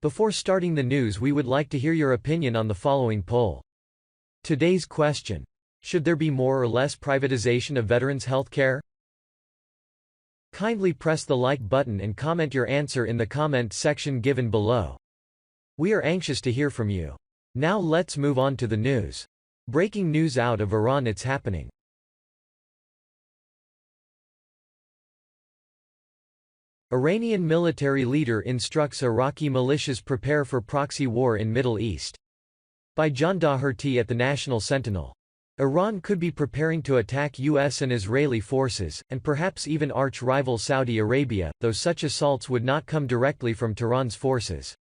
Before starting the news, we would like to hear your opinion on the following poll. Today's question: should there be more or less privatization of veterans' health care? Kindly press the like button and comment your answer in the comment section given below. We are anxious to hear from you. Now let's move on to the news. Breaking news out of Iran: it's happening. Iranian military leader instructs Iraqi militias prepare for proxy war in Middle East. By JonDougherty at the National Sentinel. Iran could be preparing to attack US and Israeli forces, and perhaps even arch-rival Saudi Arabia, though such assaults would not come directly from Tehran's forces.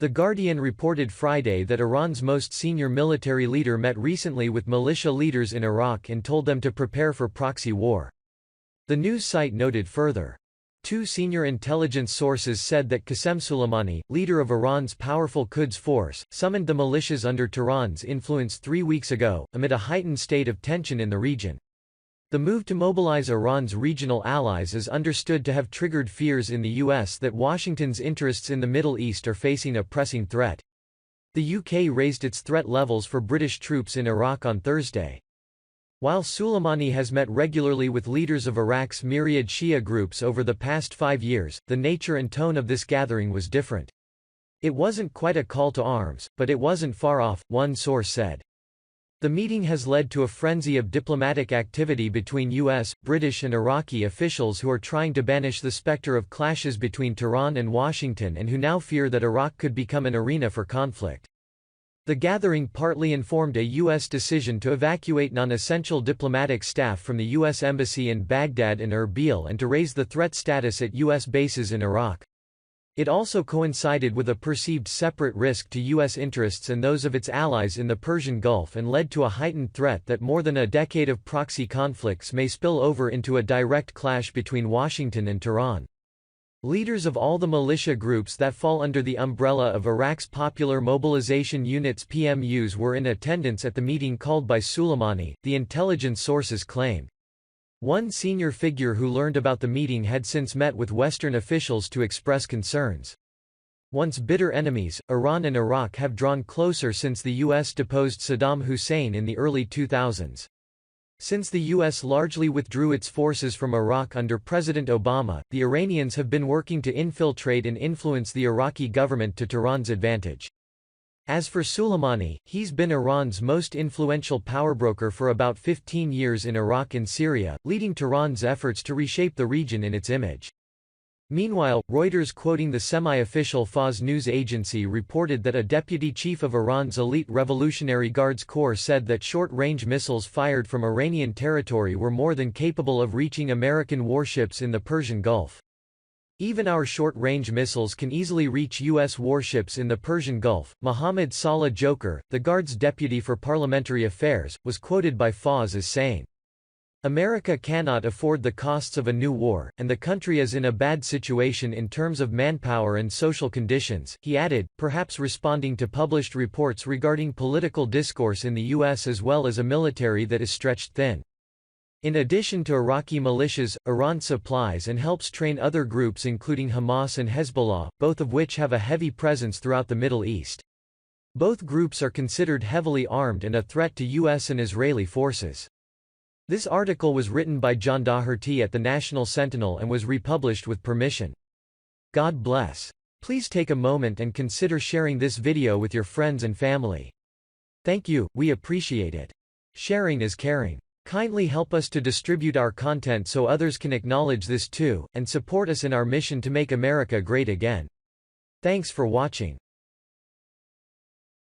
The Guardian reported Friday that Iran's most senior military leader met recently with militia leaders in Iraq and told them to prepare for proxy war. The news site noted further. Two senior intelligence sources said that QassemSuleimani, leader of Iran's powerful Quds force, summoned the militias under Tehran's influence 3 weeks ago, amid a heightened state of tension in the region. The move to mobilize Iran's regional allies is understood to have triggered fears in the US that Washington's interests in the Middle East are facing a pressing threat. The UK raised its threat levels for British troops in Iraq on Thursday. While Suleimani has met regularly with leaders of Iraq's myriad Shia groups over the past 5 years, the nature and tone of this gathering was different. It wasn't quite a call to arms, but it wasn't far off, one source said. The meeting has led to a frenzy of diplomatic activity between US, British and Iraqi officials who are trying to banish the specter of clashes between Tehran and Washington and who now fear that Iraq could become an arena for conflict. The gathering partly informed a U.S. decision to evacuate non-essential diplomatic staff from the U.S. Embassy in Baghdad and Erbil and to raise the threat status at U.S. bases in Iraq. It also coincided with a perceived separate risk to U.S. interests and those of its allies in the Persian Gulf and led to a heightened threat that more than a decade of proxy conflicts may spill over into a direct clash between Washington and Tehran. Leaders of all the militia groups that fall under the umbrella of Iraq's Popular Mobilization Units (PMUs) were in attendance at the meeting called by Suleimani, the intelligence sources claimed. One senior figure who learned about the meeting had since met with Western officials to express concerns. Once bitter enemies, Iran and Iraq have drawn closer since the U.S. deposed Saddam Hussein in the early 2000s. Since the U.S. largely withdrew its forces from Iraq under President Obama, the Iranians have been working to infiltrate and influence the Iraqi government to Tehran's advantage. As for Suleimani, he's been Iran's most influential powerbroker for about 15 years in Iraq and Syria, leading Tehran's efforts to reshape the region in its image. Meanwhile, Reuters quoting the semi-official Fars news agency reported that a deputy chief of Iran's elite Revolutionary Guards Corps said that short-range missiles fired from Iranian territory were more than capable of reaching American warships in the Persian Gulf. Even our short-range missiles can easily reach U.S. warships in the Persian Gulf. Mohammad Salah Joker, the Guard's deputy for parliamentary affairs, was quoted by Fars as saying, "America cannot afford the costs of a new war, and the country is in a bad situation in terms of manpower and social conditions," he added, perhaps responding to published reports regarding political discourse in the U.S. as well as a military that is stretched thin. In addition to Iraqi militias, Iran supplies and helps train other groups including Hamas and Hezbollah, both of which have a heavy presence throughout the Middle East. Both groups are considered heavily armed and a threat to U.S. and Israeli forces. This article was written by JonDougherty at the National Sentinel and was republished with permission. God bless. Please take a moment and consider sharing this video with your friends and family. Thank you, we appreciate it. Sharing is caring. Kindly help us to distribute our content so others can acknowledge this too, and support us in our mission to make America great again. Thanks for watching.